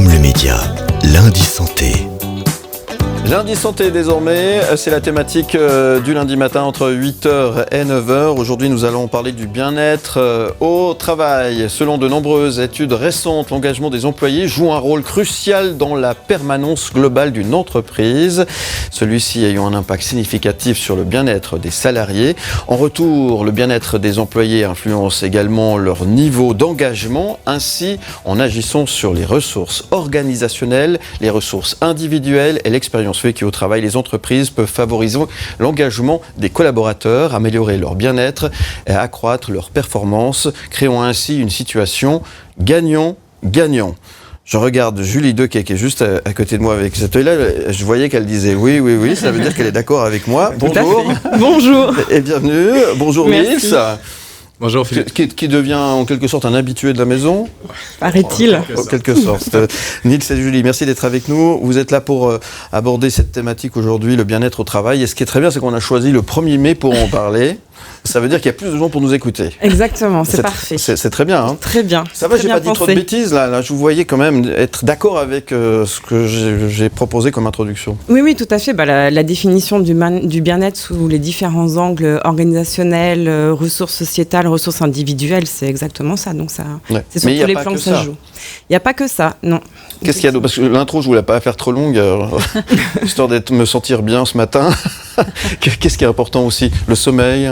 aime le média, Lundi Santé. Lundi Santé désormais, c'est la thématique du lundi matin entre 8h et 9h. Aujourd'hui nous allons parler du bien-être au travail. Selon de nombreuses études récentes, l'engagement des employés joue un rôle crucial dans la permanence globale d'une entreprise. Celui-ci ayant un impact significatif sur le bien-être des salariés. En retour, le bien-être des employés influence également leur niveau d'engagement. Ainsi, en agissant sur les ressources organisationnelles, les ressources individuelles et l'expérience vécue au travail, les entreprises peuvent favoriser l'engagement des collaborateurs, améliorer leur bien-être et accroître leur performance, créant ainsi une situation gagnant-gagnant. Je regarde Julie Dequet qui est juste à côté de moi avec cet œil-là. Je voyais qu'elle disait oui, ça veut dire qu'elle est d'accord avec moi. Bonjour. Bonjour. Et bienvenue. Bonjour Nils. Bonjour Philippe. Qui devient en quelque sorte un habitué de la maison. Paraît-il. En quelque sorte. Nils et Julie, merci d'être avec nous. Vous êtes là pour aborder cette thématique aujourd'hui, le bien-être au travail. Et ce qui est très bien, c'est qu'on a choisi le 1er mai pour en parler. Ça veut dire qu'il y a plus de gens pour nous écouter. Exactement, c'est parfait. C'est très bien. Hein. Très bien. Ça va, j'ai pas dit trop de bêtises là. Je vous voyais quand même être d'accord avec ce que j'ai proposé comme introduction. Oui, tout à fait. La définition du bien-être sous les différents angles organisationnels, ressources sociétales, ressources individuelles, c'est exactement ça. Donc ça, c'est sur tous les plans que ça joue. Il n'y a pas que ça, non. Qu'est-ce qu'il y a d'autre ? Parce que l'intro, je voulais pas la faire trop longue, histoire de me sentir bien ce matin. Qu'est-ce qui est important aussi ? Le sommeil,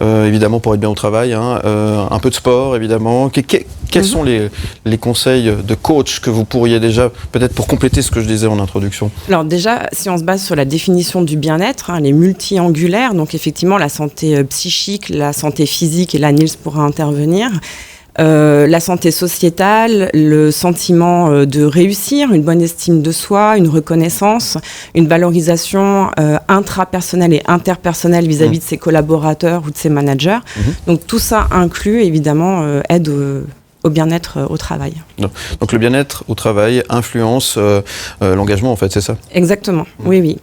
évidemment pour être bien au travail, un peu de sport évidemment. Quels sont les conseils de coach que vous pourriez déjà, peut-être pour compléter ce que je disais en introduction ? Alors déjà, si on se base sur la définition du bien-être, les multi-angulaires, donc effectivement la santé psychique, la santé physique, et là Nils pourra intervenir. La santé sociétale, le sentiment de réussir, une bonne estime de soi, une reconnaissance, une valorisation intrapersonnelle et interpersonnelle vis-à-vis de ses collaborateurs ou de ses managers. Donc tout ça inclut évidemment aide au bien-être au travail. Donc le bien-être au travail influence l'engagement en fait, c'est ça ? Exactement, oui.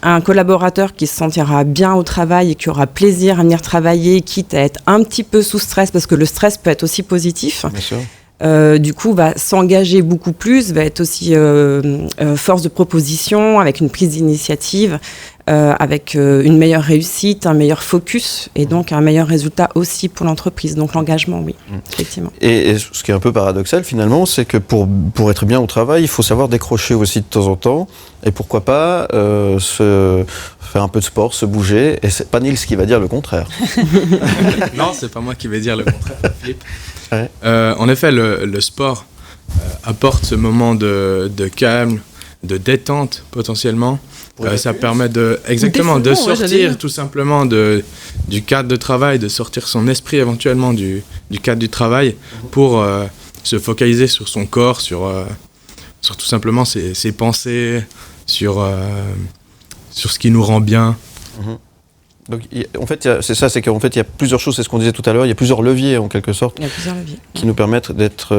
Un collaborateur qui se sentira bien au travail et qui aura plaisir à venir travailler, quitte à être un petit peu sous stress, parce que le stress peut être aussi positif. Bien sûr. Du coup, va s'engager beaucoup plus, va être aussi force de proposition, avec une prise d'initiative, avec une meilleure réussite, un meilleur focus et donc un meilleur résultat aussi pour l'entreprise. Donc l'engagement, oui, effectivement. Et ce qui est un peu paradoxal finalement, c'est que pour être bien au travail, il faut savoir décrocher aussi de temps en temps et pourquoi pas faire un peu de sport, se bouger. Et c'est pas Nils qui va dire le contraire. Non, c'est pas moi qui vais dire le contraire, Philippe. Ouais. En effet, le sport apporte ce moment de calme, de détente potentiellement. Ça permet de sortir tout simplement du cadre de travail, de sortir son esprit éventuellement du cadre du travail pour se focaliser sur son corps, sur tout simplement ses pensées, sur ce qui nous rend bien. Donc, en fait, c'est qu'en fait, il y a plusieurs choses, c'est ce qu'on disait tout à l'heure, il y a plusieurs leviers, en quelque sorte, qui nous permettent d'être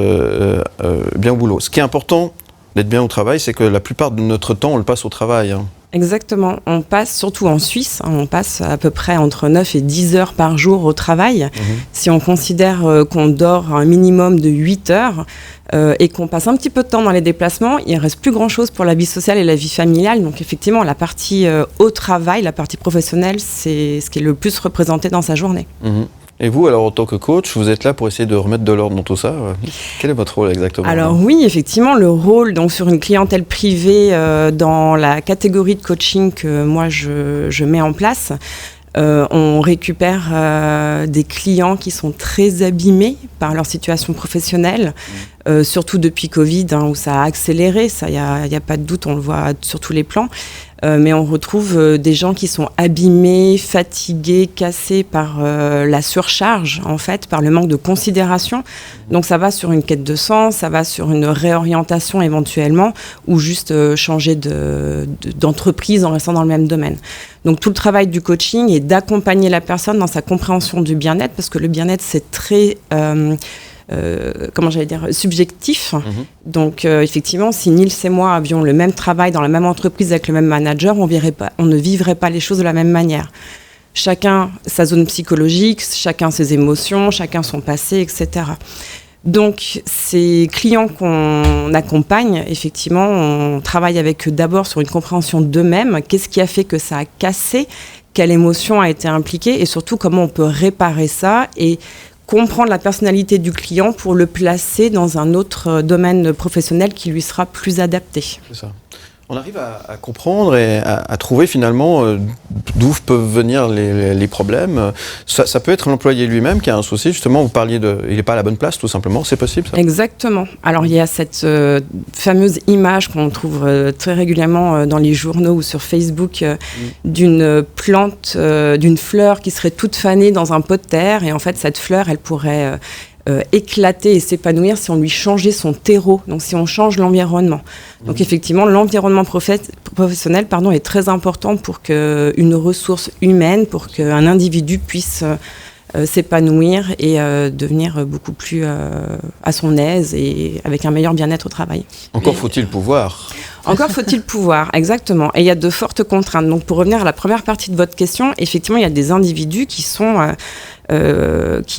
bien au boulot. Ce qui est important d'être bien au travail, c'est que la plupart de notre temps, on le passe au travail. Exactement. On passe, surtout en Suisse, on passe à peu près entre 9 et 10 heures par jour au travail. Si on considère qu'on dort un minimum de 8 heures et qu'on passe un petit peu de temps dans les déplacements, il ne reste plus grand-chose pour la vie sociale et la vie familiale. Donc effectivement, la partie au travail, la partie professionnelle, c'est ce qui est le plus représenté dans sa journée. Et vous, alors, en tant que coach, vous êtes là pour essayer de remettre de l'ordre dans tout ça. Quel est votre rôle exactement ? Alors oui, effectivement, le rôle donc, sur une clientèle privée dans la catégorie de coaching que moi, je mets en place, on récupère des clients qui sont très abîmés par leur situation professionnelle, surtout depuis Covid, où ça a accéléré, ça, il n'y a pas de doute, on le voit sur tous les plans. Mais on retrouve des gens qui sont abîmés, fatigués, cassés par la surcharge, en fait, par le manque de considération. Donc ça va sur une quête de sens, ça va sur une réorientation éventuellement, ou juste changer d'entreprise en restant dans le même domaine. Donc tout le travail du coaching est d'accompagner la personne dans sa compréhension du bien-être, parce que le bien-être, c'est très... subjectif. Donc, effectivement, si Nils et moi avions le même travail dans la même entreprise avec le même manager, on ne vivrait pas les choses de la même manière. Chacun sa zone psychologique, chacun ses émotions, chacun son passé, etc. Donc, ces clients qu'on accompagne, effectivement, on travaille avec eux d'abord sur une compréhension d'eux-mêmes. Qu'est-ce qui a fait que ça a cassé ? Quelle émotion a été impliquée ? Et surtout, comment on peut réparer ça et comprendre la personnalité du client pour le placer dans un autre domaine professionnel qui lui sera plus adapté. C'est ça. On arrive à comprendre et à trouver finalement d'où peuvent venir les problèmes. Ça peut être l'employé lui-même qui a un souci. Justement, vous parliez il n'est pas à la bonne place, tout simplement. C'est possible, ça ? Exactement. Alors, il y a cette fameuse image qu'on trouve très régulièrement dans les journaux ou sur Facebook d'une plante, d'une fleur qui serait toute fanée dans un pot de terre. Et en fait, cette fleur, elle pourrait éclater et s'épanouir si on lui changeait son terreau, donc si on change l'environnement. Donc effectivement, l'environnement professionnel est très important pour qu'une ressource humaine, pour qu'un individu puisse s'épanouir et devenir beaucoup plus à son aise et avec un meilleur bien-être au travail. Encore faut-il pouvoir. Encore faut-il pouvoir, exactement. Et il y a de fortes contraintes. Donc pour revenir à la première partie de votre question, effectivement, il y a des individus qui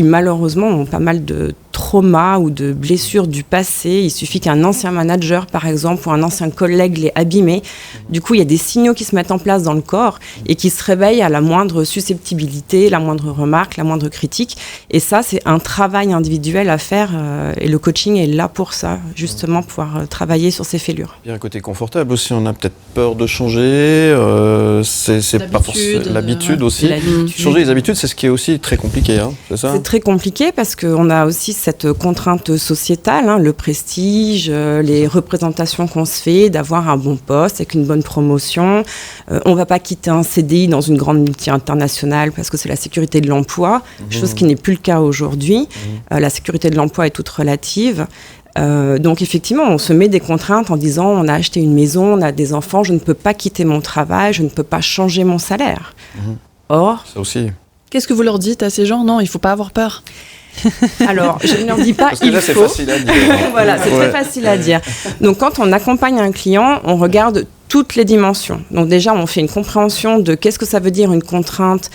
malheureusement ont pas mal de traumas ou de blessures du passé. Il suffit qu'un ancien manager, par exemple, ou un ancien collègue l'ait abîmé. Du coup, il y a des signaux qui se mettent en place dans le corps et qui se réveillent à la moindre susceptibilité, la moindre remarque, la moindre critique. Et ça, c'est un travail individuel à faire et le coaching est là pour ça, justement, pouvoir travailler sur ces fêlures. Il y a un côté confortable aussi, on a peut-être peur de changer, c'est pas forcément l'habitude aussi. Changer les habitudes, c'est ce qui est aussi très compliqué, hein, c'est ça ? C'est très compliqué parce qu'on a aussi cette contrainte sociétale, hein, le prestige, les représentations qu'on se fait, d'avoir un bon poste avec une bonne promotion. On ne va pas quitter un CDI dans une grande multi internationale parce que c'est la sécurité de l'emploi, chose qui n'est plus le cas aujourd'hui. La sécurité de l'emploi est toute relative. Donc effectivement, on se met des contraintes en disant on a acheté une maison, on a des enfants, je ne peux pas quitter mon travail, je ne peux pas changer mon salaire. Or, ça aussi. Qu'est-ce que vous leur dites à ces gens ? Non, il ne faut pas avoir peur. Alors, je ne leur dis pas parce que là, c'est facile à dire. Voilà, c'est très facile à dire. Donc, quand on accompagne un client, on regarde toutes les dimensions. Donc déjà, on fait une compréhension de qu'est-ce que ça veut dire une contrainte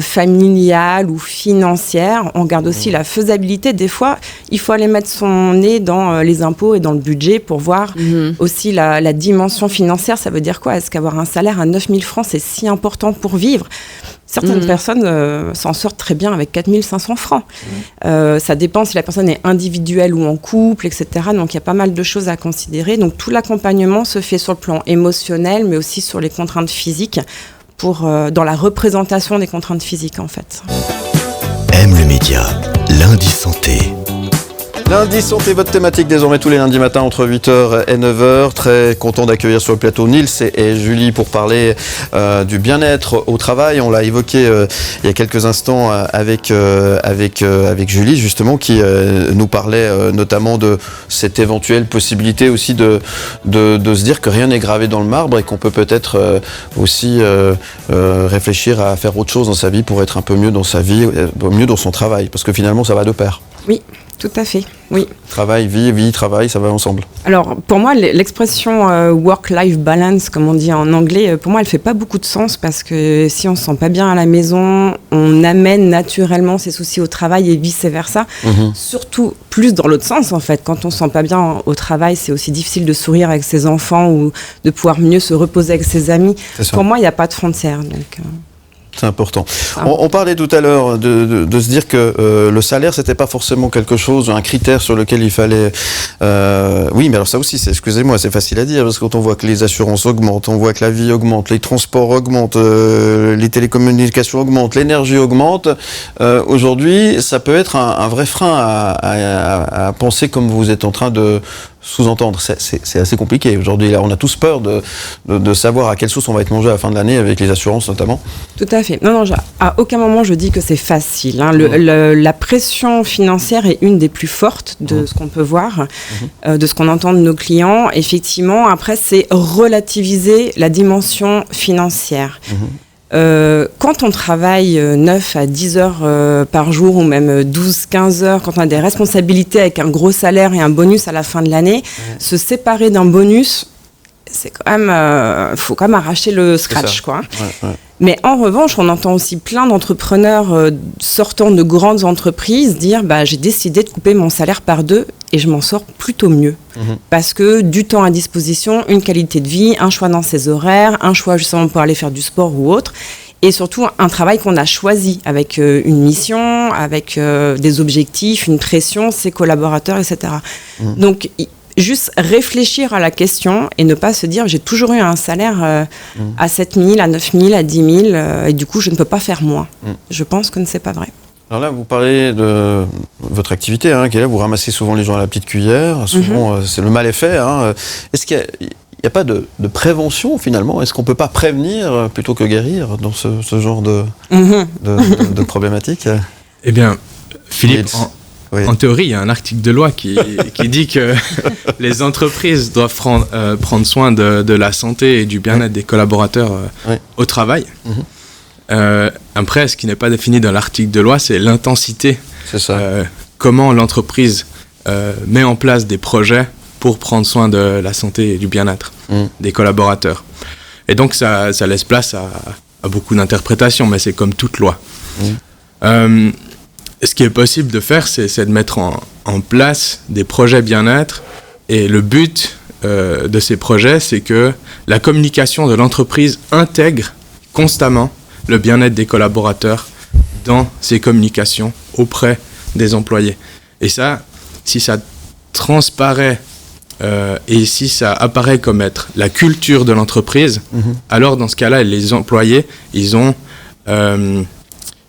familiale ou financière. On regarde aussi la faisabilité. Des fois, il faut aller mettre son nez dans les impôts et dans le budget pour voir aussi la dimension financière. Ça veut dire quoi ? Est-ce qu'avoir un salaire à 9 000 francs, c'est si important pour vivre ? Certaines personnes s'en sortent très bien avec 4 500 francs. Ça dépend si la personne est individuelle ou en couple, etc. Donc, il y a pas mal de choses à considérer. Donc, tout l'accompagnement se fait sur le plan émotionnel, mais aussi sur les contraintes physiques, dans la représentation des contraintes physiques, en fait. Aime le média, lundi santé. Lundi santé, votre thématique désormais tous les lundis matins entre 8h et 9h. Très content d'accueillir sur le plateau Nils et Julie pour parler du bien-être au travail. On l'a évoqué il y a quelques instants avec Julie justement qui nous parlait notamment de cette éventuelle possibilité aussi de se dire que rien n'est gravé dans le marbre et qu'on peut peut-être aussi réfléchir à faire autre chose dans sa vie pour être un peu mieux dans sa vie, mieux dans son travail parce que finalement ça va de pair. Oui. Tout à fait, oui. Travail, vie, travail, ça va ensemble. Alors, pour moi, l'expression work-life balance, comme on dit en anglais, pour moi, elle ne fait pas beaucoup de sens parce que si on ne se sent pas bien à la maison, on amène naturellement ses soucis au travail et vice-versa. Surtout plus dans l'autre sens, en fait. Quand on ne se sent pas bien au travail, c'est aussi difficile de sourire avec ses enfants ou de pouvoir mieux se reposer avec ses amis. Pour moi, il n'y a pas de frontière, donc... C'est important. On parlait tout à l'heure de se dire que le salaire, c'était pas forcément quelque chose, un critère sur lequel il fallait... Oui, mais alors ça aussi, excusez-moi, c'est facile à dire, parce que quand on voit que les assurances augmentent, on voit que la vie augmente, les transports augmentent, les télécommunications augmentent, l'énergie augmente, aujourd'hui, ça peut être un vrai frein à penser comme vous êtes en train de sous-entendre. C'est assez compliqué aujourd'hui. Là, on a tous peur de savoir à quelle sauce on va être mangé à la fin de l'année avec les assurances notamment. Tout à fait. Non, à aucun moment je dis que c'est facile. Hein. La pression financière est une des plus fortes de ce qu'on peut voir, de ce qu'on entend de nos clients. Effectivement, après, c'est relativiser la dimension financière. Quand on travaille 9 à 10 heures par jour ou même 12-15 heures, quand on a des responsabilités avec un gros salaire et un bonus à la fin de l'année, se séparer d'un bonus, c'est quand même, faut quand même arracher le scratch, quoi. Mais en revanche, on entend aussi plein d'entrepreneurs sortant de grandes entreprises dire j'ai décidé de couper mon salaire par 2 et je m'en sors plutôt mieux. Parce que du temps à disposition, une qualité de vie, un choix dans ses horaires, un choix justement pour aller faire du sport ou autre. Et surtout, un travail qu'on a choisi avec une mission, avec des objectifs, une pression, ses collaborateurs, etc. Donc, juste réfléchir à la question et ne pas se dire j'ai toujours eu un salaire à 7 000, à 9 000, à 10 000 et du coup je ne peux pas faire moins. Je pense que ce n'est pas vrai. Alors là, vous parlez de votre activité, qui est là, vous ramassez souvent les gens à la petite cuillère, souvent c'est le mal est fait. Est-ce qu'il n'y a pas de prévention finalement? Est-ce qu'on ne peut pas prévenir plutôt que guérir dans ce genre de problématique? Eh bien, Philippe, en théorie, il y a un article de loi qui dit que les entreprises doivent prendre soin de la santé et du bien-être des collaborateurs au travail. Après, ce qui n'est pas défini dans l'article de loi, c'est l'intensité. C'est ça. Comment l'entreprise met en place des projets pour prendre soin de la santé et du bien-être des collaborateurs. Et donc, ça laisse place à beaucoup d'interprétations, mais c'est comme toute loi. Ce qui est possible de faire, c'est de mettre en place des projets bien-être. Et le but de ces projets, c'est que la communication de l'entreprise intègre constamment le bien-être des collaborateurs dans ses communications auprès des employés. Et ça, si ça transparaît et si ça apparaît comme être la culture de l'entreprise, alors dans ce cas-là, les employés, ils ont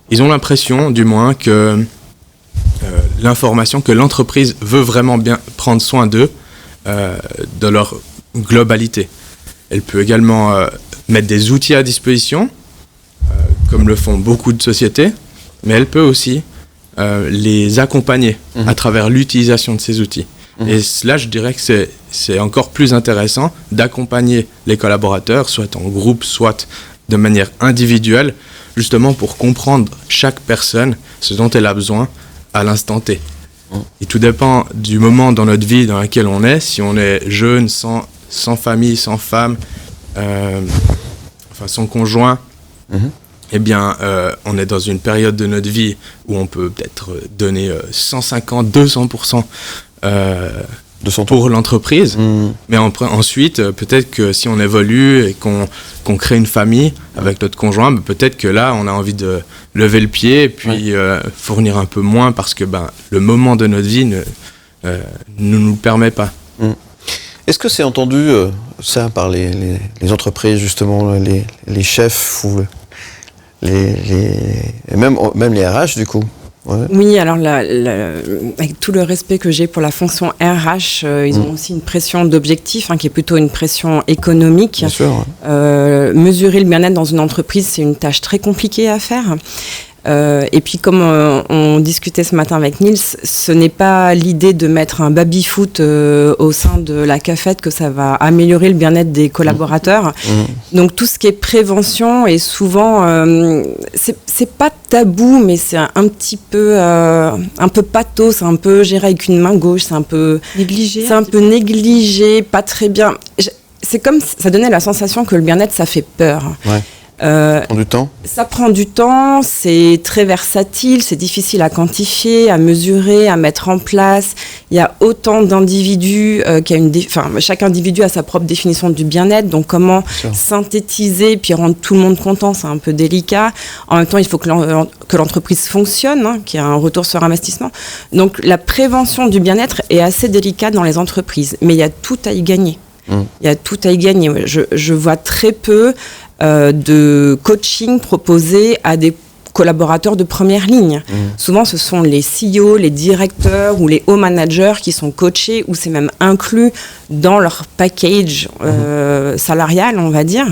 l'impression, du moins, que l'information que l'entreprise veut vraiment bien prendre soin d'eux, de leur globalité. Elle peut également mettre des outils à disposition, comme le font beaucoup de sociétés, mais elle peut aussi les accompagner à travers l'utilisation de ces outils. Et là, je dirais que c'est encore plus intéressant d'accompagner les collaborateurs, soit en groupe, soit de manière individuelle, justement pour comprendre chaque personne, ce dont elle a besoin à l'instant T. Et tout dépend du moment dans notre vie dans lequel on est. Si on est jeune, sans famille, sans femme, sans conjoint, eh bien, on est dans une période de notre vie où on peut peut-être donner 150, 200% de son pour l'entreprise. Mais ensuite, peut-être que si on évolue et qu'on crée une famille avec notre conjoint, peut-être que là, on a envie de lever le pied et puis fournir un peu moins parce que le moment de notre vie ne nous le permet pas. Est-ce que c'est entendu ça par les entreprises, justement, les chefs ou même les RH, du coup? Oui, alors avec tout le respect que j'ai pour la fonction RH, ils ont aussi une pression d'objectif qui est plutôt une pression économique. Bien sûr. Mesurer le bien-être dans une entreprise, c'est une tâche très compliquée à faire. Et puis comme on discutait ce matin avec Nils, ce n'est pas l'idée de mettre un baby-foot au sein de la cafette que ça va améliorer le bien-être des collaborateurs. Donc tout ce qui est prévention est souvent, c'est pas tabou, mais c'est un petit peu pathos, c'est un peu géré avec une main gauche, c'est un peu négligé. C'est un peu négligé, pas très bien. C'est comme ça donnait la sensation que le bien-être ça fait peur. Ça prend du temps. Ça prend du temps, c'est très versatile, c'est difficile à quantifier, à mesurer, à mettre en place. Il y a autant d'individus chaque individu a sa propre définition du bien-être, donc comment synthétiser puis rendre tout le monde content, c'est un peu délicat. En même temps, il faut que l'entreprise fonctionne, qu'il y ait un retour sur investissement. Donc la prévention du bien-être est assez délicate dans les entreprises, mais il y a tout à y gagner. Il y a tout à y gagner. Je vois très peu de coaching proposé à des collaborateurs de première ligne. Souvent, ce sont les CEO, les directeurs ou les hauts managers qui sont coachés, ou c'est même inclus dans leur package salarial, on va dire,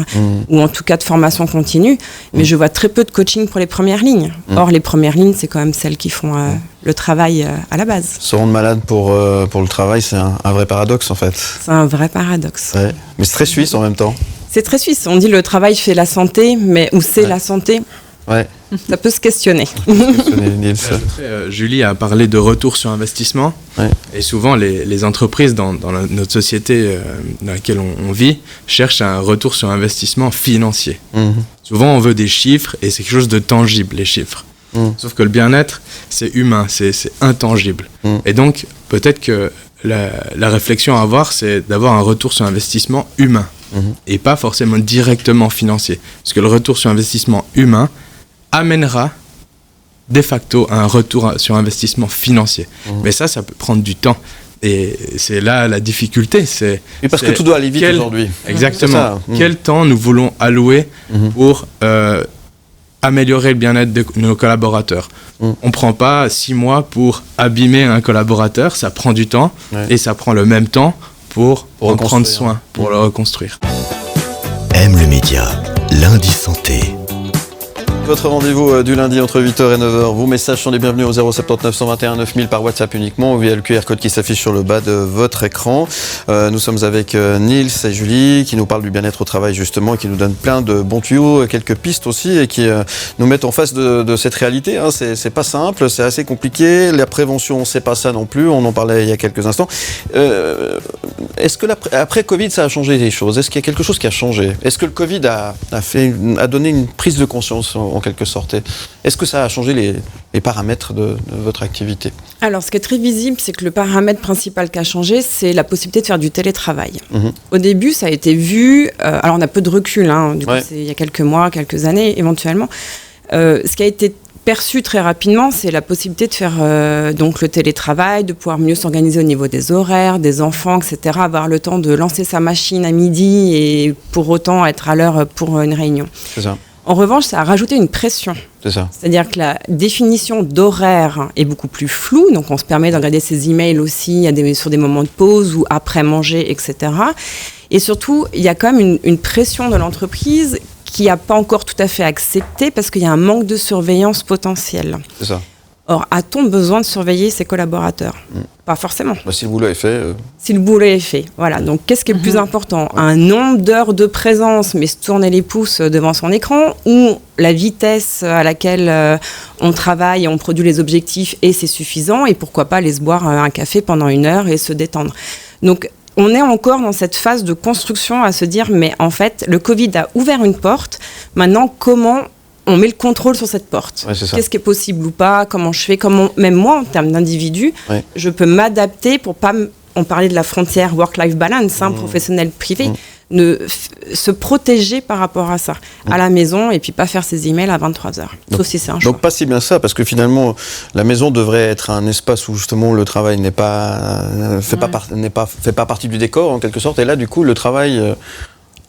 ou en tout cas de formation continue. Mais je vois très peu de coaching pour les premières lignes. Or, les premières lignes, c'est quand même celles qui font le travail à la base. Se rendre malade pour le travail, c'est un vrai paradoxe, en fait. C'est un vrai paradoxe. Ouais. Mais c'est très suisse en même temps. C'est très suisse. On dit le travail fait la santé, ou c'est la santé. Ouais. Ça peut se questionner. Julie a parlé de retour sur investissement. Ouais. Et souvent, les entreprises dans notre société dans laquelle on vit cherchent un retour sur investissement financier. Souvent, on veut des chiffres et c'est quelque chose de tangible, les chiffres. Sauf que le bien-être, c'est humain, c'est intangible. Et donc, peut-être que la réflexion à avoir, c'est d'avoir un retour sur investissement humain et pas forcément directement financier. Parce que le retour sur investissement humain amènera de facto à un retour sur investissement financier. Mais ça peut prendre du temps. Et c'est là la difficulté. Parce que tout doit aller vite aujourd'hui. Exactement. Quel temps nous voulons allouer pour améliorer le bien-être de nos collaborateurs. On ne prend pas 6 mois pour abîmer un collaborateur, ça prend du temps et ça prend le même temps pour en prendre soin, pour le reconstruire. Aime le média, lundi santé. Votre rendez-vous du lundi entre 8h et 9h. Vos messages sont les bienvenus au 079 121 9000 par WhatsApp uniquement ou via le QR code qui s'affiche sur le bas de votre écran. Nous sommes avec Nils et Julie qui nous parlent du bien-être au travail justement et qui nous donnent plein de bons tuyaux, quelques pistes aussi et qui nous mettent en face de cette réalité. C'est pas simple, c'est assez compliqué. La prévention, c'est pas ça non plus. On en parlait il y a quelques instants. Est-ce que après Covid, ça a changé les choses? Est-ce qu'il y a quelque chose qui a changé? Est-ce que le Covid a donné une prise de conscience en quelque sorte? Est-ce que ça a changé les paramètres de votre activité? Alors, ce qui est très visible, c'est que le paramètre principal qui a changé, c'est la possibilité de faire du télétravail. Au début, ça a été vu, alors on a peu de recul, du coup, c'est il y a quelques mois, quelques années éventuellement. Ce qui a été perçu très rapidement, c'est la possibilité de faire donc le télétravail, de pouvoir mieux s'organiser au niveau des horaires, des enfants, etc., avoir le temps de lancer sa machine à midi et pour autant être à l'heure pour une réunion. C'est ça. En revanche, ça a rajouté une pression. C'est ça. C'est-à-dire que la définition d'horaire est beaucoup plus floue. Donc, on se permet de regarder ses emails aussi sur des moments de pause ou après manger, etc. Et surtout, il y a quand même une pression de l'entreprise qui n'a pas encore tout à fait accepté parce qu'il y a un manque de surveillance potentielle. C'est ça. Or, a-t-on besoin de surveiller ses collaborateurs? Pas forcément. Si le boulot est fait... Si le boulot est fait, voilà. Donc, qu'est-ce qui est le plus important? Un nombre d'heures de présence, mais se tourner les pouces devant son écran, ou la vitesse à laquelle on travaille et on produit les objectifs et c'est suffisant, et pourquoi pas aller se boire un café pendant 1 heure et se détendre. Donc, on est encore dans cette phase de construction à se dire, mais en fait, le Covid a ouvert une porte. Maintenant, comment on met le contrôle sur cette porte? Qu'est-ce qui est possible ou pas? Comment je fais? Comment, même moi, en termes d'individu, je peux m'adapter pour pas... On parlait de la frontière work-life balance, professionnel-privé. Se protéger par rapport à ça, à la maison, et puis pas faire ses emails à 23h. Sauf si c'est un choix. Donc pas si bien ça, parce que finalement, la maison devrait être un espace où justement le travail fait pas partie du décor en quelque sorte, et là du coup le travail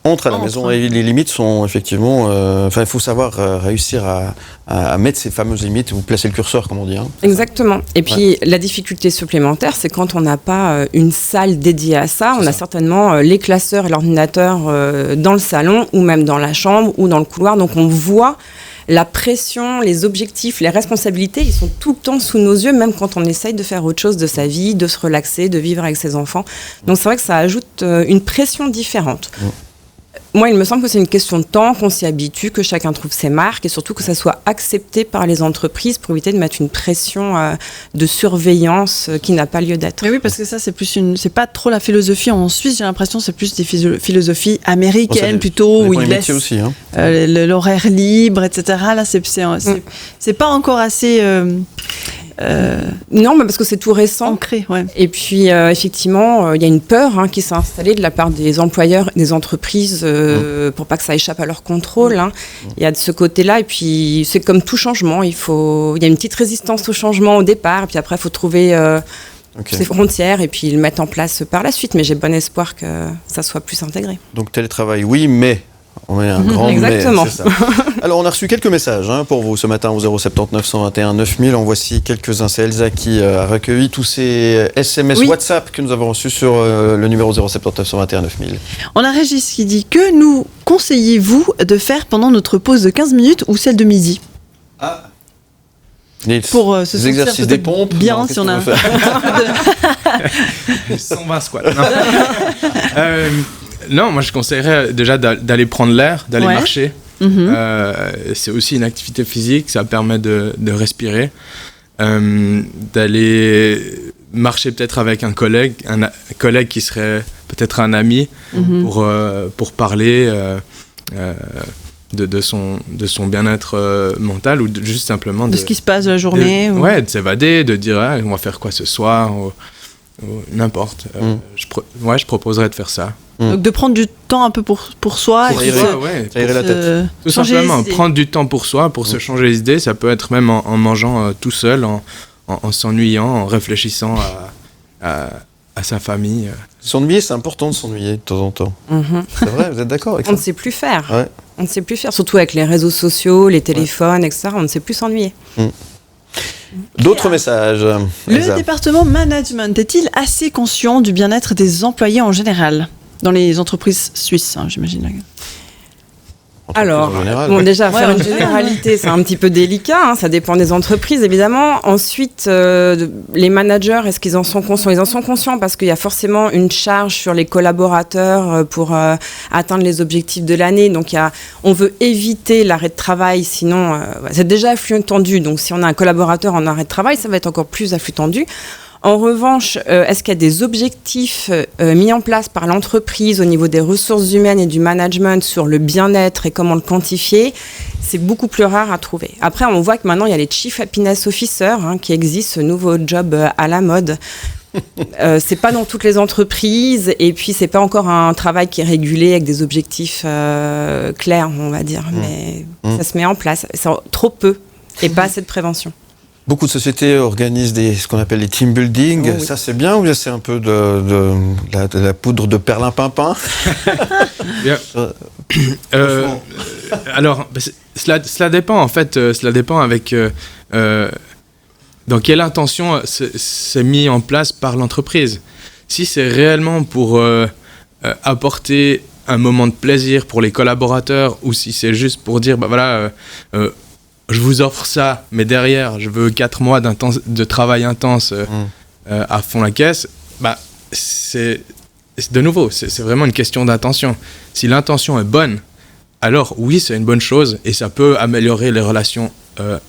entre à la maison et les limites sont effectivement... il faut savoir réussir à mettre ces fameuses limites, ou placer le curseur, comme on dit. Exactement. Et puis, la difficulté supplémentaire, c'est quand on n'a pas une salle dédiée à ça, on a certainement les classeurs et l'ordinateur dans le salon, ou même dans la chambre, ou dans le couloir. Donc, on voit la pression, les objectifs, les responsabilités, ils sont tout le temps sous nos yeux, même quand on essaye de faire autre chose de sa vie, de se relaxer, de vivre avec ses enfants. Donc, c'est vrai que ça ajoute une pression différente. Moi, il me semble que c'est une question de temps, qu'on s'y habitue, que chacun trouve ses marques et surtout que ça soit accepté par les entreprises pour éviter de mettre une pression de surveillance qui n'a pas lieu d'être. Mais oui, parce que ça, c'est pas trop la philosophie en Suisse, j'ai l'impression, c'est plus des philosophies américaines plutôt, où ils laissent aussi, l'horaire libre, etc. Là, c'est pas encore assez... Non, mais parce que c'est tout récent. Ancré, Et puis, effectivement, il y a une peur qui s'est installée de la part des employeurs, des entreprises, pour pas que ça échappe à leur contrôle. Il y a de ce côté-là, et puis c'est comme tout changement. Il y a une petite résistance au changement au départ, et puis après, il faut trouver ses frontières et puis le mettre en place par la suite. Mais j'ai bon espoir que ça soit plus intégré. Donc, télétravail, oui, mais... On est un grand Exactement. mais, c'est ça. Alors, on a reçu quelques messages pour vous ce matin au 079 121 9000. En voici quelques-uns. C'est Elsa qui a recueilli tous ces SMS WhatsApp que nous avons reçus sur le numéro 079 121 9000. On a Régis qui dit: que nous conseillez-vous de faire pendant notre pause de 15 minutes ou celle de midi? Nils, pour se des exercices des pompes. Bien, non, si on a 120 squats. Non, moi je conseillerais déjà d'aller prendre l'air, d'aller marcher. C'est aussi une activité physique, ça permet de respirer, d'aller marcher peut-être avec un collègue qui serait peut-être un ami pour parler de son bien-être mental ou juste simplement de ce qui se passe de la journée. De s'évader, de dire on va faire quoi ce soir ou n'importe. Je proposerais de faire ça. Donc de prendre du temps un peu pour soi. Pour aérer la tête. Tout simplement, prendre du temps pour soi, pour se changer les idées. Ça peut être même en mangeant tout seul, en s'ennuyant, en réfléchissant à sa famille. S'ennuyer, c'est important de s'ennuyer de temps en temps. C'est vrai, vous êtes d'accord avec ça? On ne sait plus faire. On ne sait plus faire, surtout avec les réseaux sociaux, les téléphones, etc. On ne sait plus s'ennuyer. D'autres messages, Le département management est-il assez conscient du bien-être des employés en général dans les entreprises suisses, j'imagine? Alors, déjà, faire une généralité, c'est un petit peu délicat, ça dépend des entreprises, évidemment. Ensuite, les managers, est-ce qu'ils en sont conscients? Ils en sont conscients parce qu'il y a forcément une charge sur les collaborateurs pour atteindre les objectifs de l'année. Donc, on veut éviter l'arrêt de travail, sinon, c'est déjà à flux tendu. Donc, si on a un collaborateur en arrêt de travail, ça va être encore plus à flux tendu. En revanche, est-ce qu'il y a des objectifs mis en place par l'entreprise au niveau des ressources humaines et du management sur le bien-être et comment le quantifier? C'est beaucoup plus rare à trouver. Après, on voit que maintenant, il y a les Chief Happiness Officers qui existent, ce nouveau job à la mode. C'est pas dans toutes les entreprises et puis c'est pas encore un travail qui est régulé avec des objectifs clairs, on va dire. Mais ça se met en place. C'est trop peu et pas assez de prévention. Beaucoup de sociétés organisent ce qu'on appelle les team building. Ça, c'est bien ou bien c'est un peu de la poudre de perlimpinpin? Alors, cela dépend en fait. Cela dépend avec dans quelle intention c'est mis en place par l'entreprise. Si c'est réellement pour apporter un moment de plaisir pour les collaborateurs ou si c'est juste pour dire je vous offre ça, mais derrière, je veux 4 mois de travail intense à fond la caisse. C'est de nouveau, c'est vraiment une question d'intention. Si l'intention est bonne, alors oui, c'est une bonne chose et ça peut améliorer les relations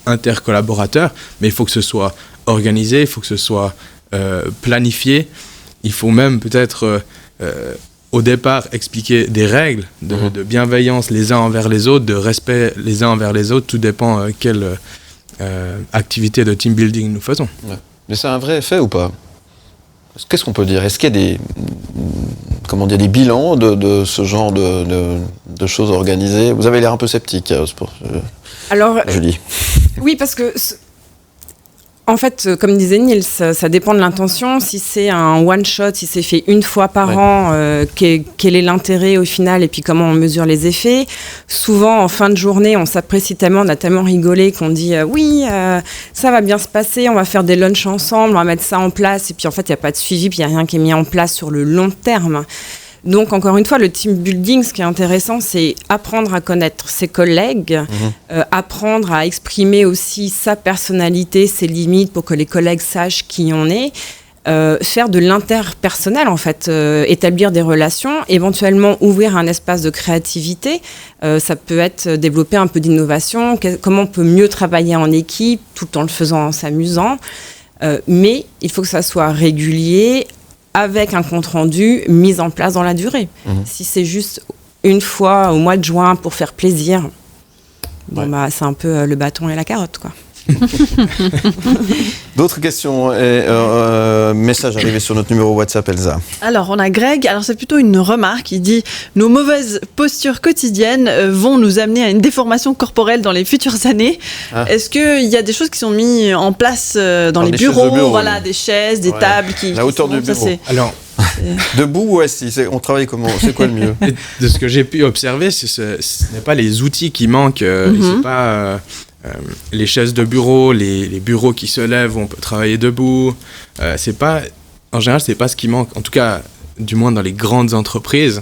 intercollaborateurs, mais il faut que ce soit organisé, il faut que ce soit planifié. Il faut même peut-être au départ expliquer des règles de bienveillance les uns envers les autres, de respect les uns envers les autres. Tout dépend quelle activité de team building nous faisons. Mais c'est un vrai effet ou pas? Qu'est-ce qu'on peut dire? Est-ce qu'il y a des bilans de ce genre de choses organisées? Vous avez l'air un peu sceptique, Alors, Julie. Oui, parce que en fait, comme disait Niels, ça dépend de l'intention. Si c'est un one-shot, si c'est fait une fois par an, quel est l'intérêt au final et puis comment on mesure les effets. Souvent, en fin de journée, on s'apprécie tellement, on a tellement rigolé qu'on dit ça va bien se passer, on va faire des lunchs ensemble, on va mettre ça en place. Et puis en fait, il n'y a pas de suivi, puis il n'y a rien qui est mis en place sur le long terme. Donc, encore une fois, le team building, ce qui est intéressant, c'est apprendre à connaître ses collègues, apprendre à exprimer aussi sa personnalité, ses limites pour que les collègues sachent qui on est, faire de l'interpersonnel, en fait, établir des relations, éventuellement ouvrir un espace de créativité. Ça peut être développer un peu d'innovation, comment on peut mieux travailler en équipe tout en le faisant en s'amusant. Mais il faut que ça soit régulier, avec un compte-rendu mis en place dans la durée. Si c'est juste une fois au mois de juin pour faire plaisir, c'est un peu le bâton et la carotte, quoi. D'autres questions et messages arrivés sur notre numéro WhatsApp, Elsa. Alors, on a Greg. Alors, c'est plutôt une remarque. Il dit « Nos mauvaises postures quotidiennes vont nous amener à une déformation corporelle dans les futures années. » Est-ce qu'il y a des choses qui sont mises en place dans les bureaux, des chaises, des tables qui... La hauteur du bureau. Alors, debout ou assis, on travaille comment? C'est quoi le mieux? De ce que j'ai pu observer, ce n'est pas les outils qui manquent. C'est pas... les chaises de bureau, les bureaux qui se lèvent, on peut travailler debout. En général, c'est pas ce qui manque. En tout cas, du moins dans les grandes entreprises,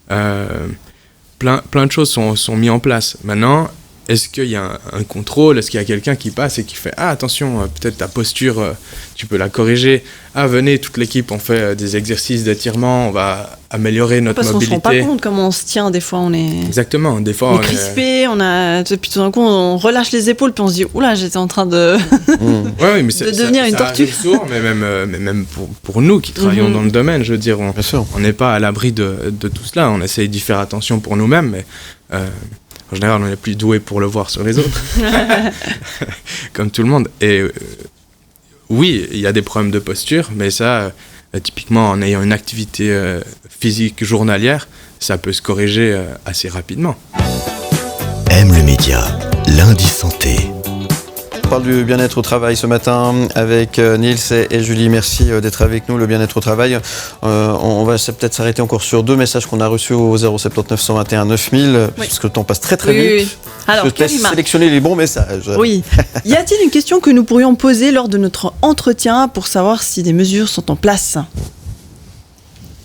plein de choses sont mises en place. Maintenant, est-ce qu'il y a un contrôle? Est-ce qu'il y a quelqu'un qui passe et qui fait « Ah, attention, peut-être ta posture, tu peux la corriger. Ah, venez, toute l'équipe, on fait des exercices d'étirement, on va améliorer notre mobilité. » Parce qu'on se rend pas compte comment on se tient, des fois, on est... Exactement, des fois on est crispé, puis tout d'un coup, on relâche les épaules, puis on se dit « Oula, j'étais en train de, ouais, mais de devenir une tortue. » Sourd, mais même pour nous qui travaillons dans le domaine, je veux dire, on n'est pas à l'abri de tout cela. On essaye d'y faire attention pour nous-mêmes, mais... en général, on est plus doué pour le voir sur les autres, comme tout le monde. Et oui, il y a des problèmes de posture, mais ça, typiquement, en ayant une activité physique journalière, ça peut se corriger assez rapidement. Aime le média, lundi santé. On parle du bien-être au travail ce matin avec Niels et Julie. Merci d'être avec nous. Le bien-être au travail. On va peut-être s'arrêter encore sur 2 messages qu'on a reçus au 079 121 9000, parce que le temps passe très très vite. Oui. Alors, je te laisse sélectionner les bons messages. Oui. Y a-t-il une question que nous pourrions poser lors de notre entretien pour savoir si des mesures sont en place?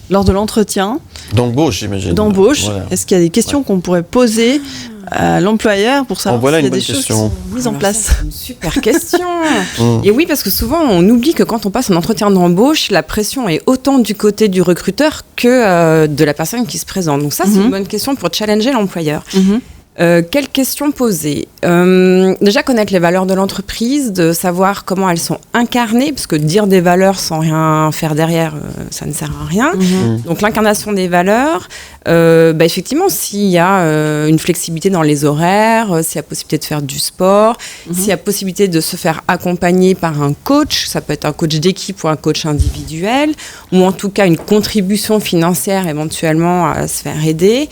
Lors de l'entretien d'embauche, j'imagine. Voilà. Est-ce qu'il y a des questions qu'on pourrait poser à l'employeur pour savoir s'il y a des choses qui sont mises en place? C'est une super question. Et oui, parce que souvent, on oublie que quand on passe un entretien d'embauche, la pression est autant du côté du recruteur que de la personne qui se présente. Donc ça, c'est une bonne question pour challenger l'employeur. Quelles questions poser? Déjà connaître les valeurs de l'entreprise, de savoir comment elles sont incarnées, parce que dire des valeurs sans rien faire derrière, ça ne sert à rien. Donc l'incarnation des valeurs, effectivement, s'il y a une flexibilité dans les horaires, s'il y a possibilité de faire du sport, s'il y a possibilité de se faire accompagner par un coach, ça peut être un coach d'équipe ou un coach individuel, ou en tout cas une contribution financière éventuellement à se faire aider.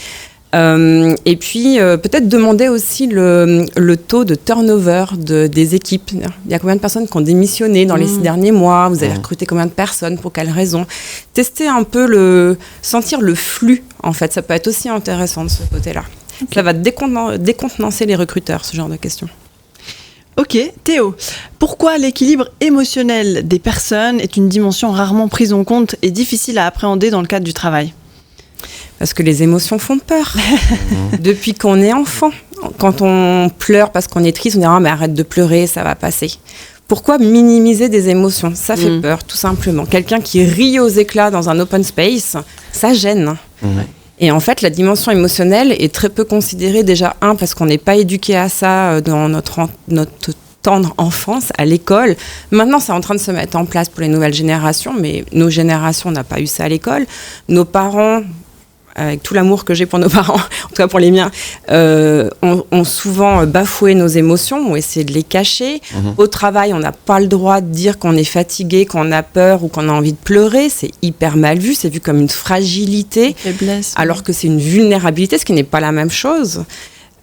Et puis, peut-être demander aussi le taux de turnover des équipes. Il y a combien de personnes qui ont démissionné dans les 6 derniers mois? Vous avez recruté combien de personnes? Pour quelles raisons? Tester un peu sentir le flux, en fait. Ça peut être aussi intéressant de ce côté-là. Okay. Ça va décontenancer les recruteurs, ce genre de questions. Ok, Théo, pourquoi l'équilibre émotionnel des personnes est une dimension rarement prise en compte et difficile à appréhender dans le cadre du travail? Parce que les émotions font peur. Depuis qu'on est enfant, quand on pleure parce qu'on est triste, on dit « Ah, mais arrête de pleurer, ça va passer ». Pourquoi minimiser des émotions? Ça fait peur, tout simplement. Quelqu'un qui rit aux éclats dans un open space, ça gêne. Et en fait, la dimension émotionnelle est très peu considérée, déjà, parce qu'on n'est pas éduqué à ça dans notre tendre enfance, à l'école. Maintenant, c'est en train de se mettre en place pour les nouvelles générations, mais nos générations n'ont pas eu ça à l'école. Nos parents, avec tout l'amour que j'ai pour nos parents, en tout cas pour les miens, ont souvent bafoué nos émotions, ont essayé de les cacher. Au travail, on n'a pas le droit de dire qu'on est fatigué, qu'on a peur ou qu'on a envie de pleurer. C'est hyper mal vu, c'est vu comme une fragilité, alors que c'est une vulnérabilité, ce qui n'est pas la même chose.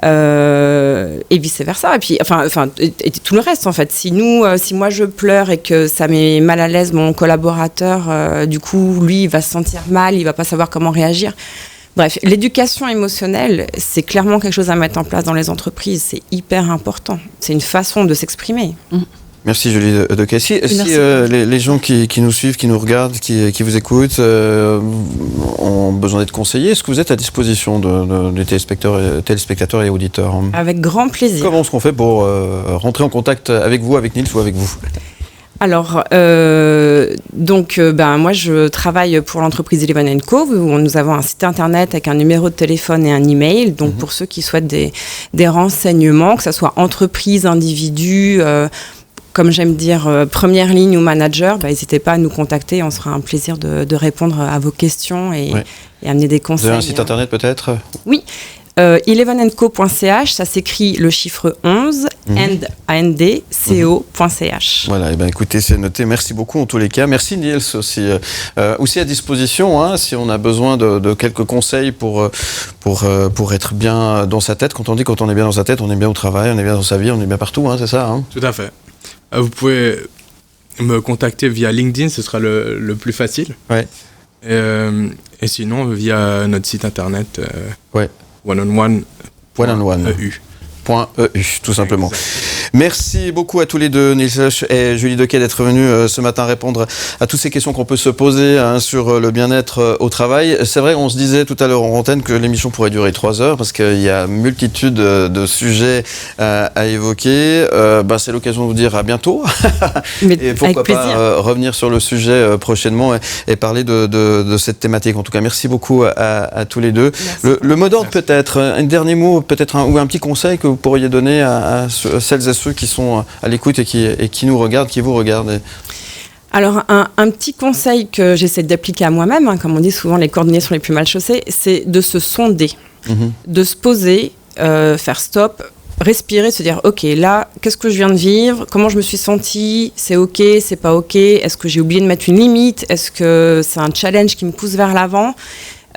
Et vice versa, et puis et tout le reste en fait. Si moi je pleure et que ça met mal à l'aise mon collaborateur, du coup lui il va se sentir mal, il va pas savoir comment réagir. Bref, l'éducation émotionnelle, c'est clairement quelque chose à mettre en place dans les entreprises, c'est hyper important, c'est une façon de s'exprimer. Merci Julie de Cassis. Si les gens qui nous suivent, qui nous regardent, qui vous écoutent, ont besoin d'être conseillés, est-ce que vous êtes à disposition des téléspectateurs et auditeurs? Avec grand plaisir. Comment est-ce qu'on fait pour rentrer en contact avec vous, avec Niels ou avec vous? Alors, moi, je travaille pour l'entreprise Eleven & Co, où nous avons un site internet avec un numéro de téléphone et un email. Donc, pour ceux qui souhaitent des renseignements, que ce soit entreprise, individu, comme j'aime dire, première ligne ou manager, n'hésitez pas à nous contacter. On sera un plaisir de répondre à vos questions et amener des conseils. Vous avez un site internet peut-être? Oui. elevenandco.ch, ça s'écrit le chiffre 11, andco.ch. Voilà, écoutez, c'est noté. Merci beaucoup en tous les cas. Merci Niels aussi à disposition, si on a besoin de quelques conseils pour être bien dans sa tête. Quand on dit quand on est bien dans sa tête, on est bien au travail, on est bien dans sa vie, on est bien partout, c'est ça. Tout à fait. Vous pouvez me contacter via LinkedIn, ce sera le plus facile. Ouais. Et sinon, via notre site internet. One-on-one.eu, tout simplement. Merci beaucoup à tous les deux, Niels Loesch et Julie Dequet, d'être venus ce matin répondre à toutes ces questions qu'on peut se poser sur le bien-être au travail. C'est vrai, on se disait tout à l'heure en antenne que l'émission pourrait durer 3 heures parce qu'il y a multitude de sujets à évoquer. C'est l'occasion de vous dire à bientôt. Et pourquoi pas revenir sur le sujet prochainement et parler de cette thématique. En tout cas, merci beaucoup à tous les deux. Le mot d'ordre peut-être, un dernier mot peut-être ou un petit conseil que vous pourriez donner à celles et ceux qui sont à l'écoute et qui nous regardent, qui vous regardent. Alors, un petit conseil que j'essaie d'appliquer à moi-même, comme on dit souvent, les cordonniers sont les plus mal chaussés, c'est de se sonder, de se poser, faire stop, respirer, se dire, ok, là, qu'est-ce que je viens de vivre? Comment je me suis sentie? C'est ok, c'est pas ok? Est-ce que j'ai oublié de mettre une limite? Est-ce que c'est un challenge qui me pousse vers l'avant?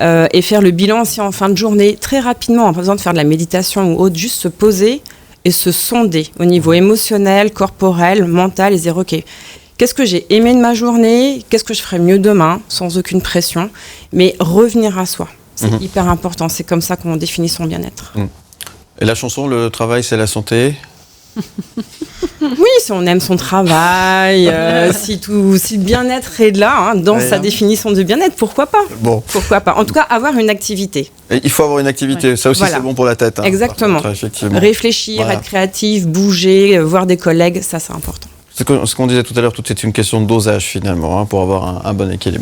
Et faire le bilan aussi en fin de journée, très rapidement, pas besoin de faire de la méditation ou autre, juste se poser et se sonder au niveau émotionnel, corporel, mental et dire, ok, qu'est-ce que j'ai aimé de ma journée? Qu'est-ce que je ferais mieux demain? Sans aucune pression, mais revenir à soi. C'est hyper important, c'est comme ça qu'on définit son bien-être. Et la chanson, le travail, c'est la santé? Oui, si on aime son travail, si le bien-être est là, dans sa définition de bien-être, pourquoi pas? Pourquoi pas? En tout cas, avoir une activité. Et il faut avoir une activité, ça aussi c'est bon pour la tête. Exactement. Contre, effectivement. Réfléchir, être créatif, bouger, voir des collègues, ça c'est important. Ce qu'on disait tout à l'heure, tout est une question de dosage finalement, pour avoir un bon équilibre.